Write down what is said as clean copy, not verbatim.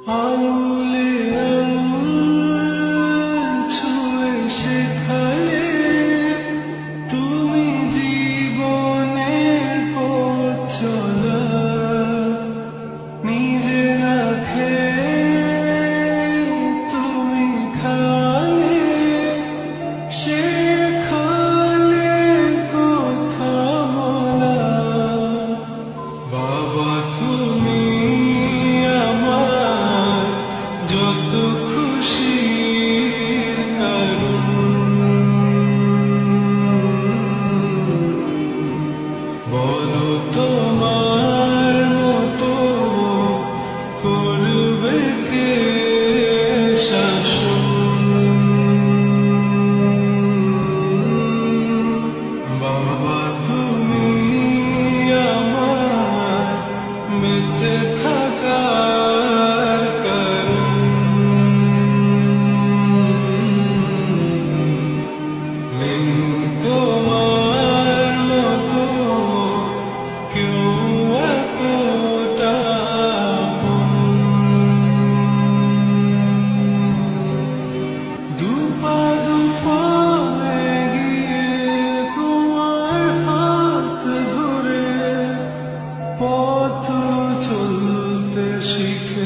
আঙুলে আঙুল ছুঁয়ে শেখালে তুমি জীবনের পথ চলা, নিজে না খেয়ে তুমি খালে, শেখালে কথা বলা। বাবা তুমি আমার যত খুশির কারণ, বলো তোমার মতো করবে কে শাসন। বাবা তুমি আমার বেঁচে থাকার কারণ, নেই তো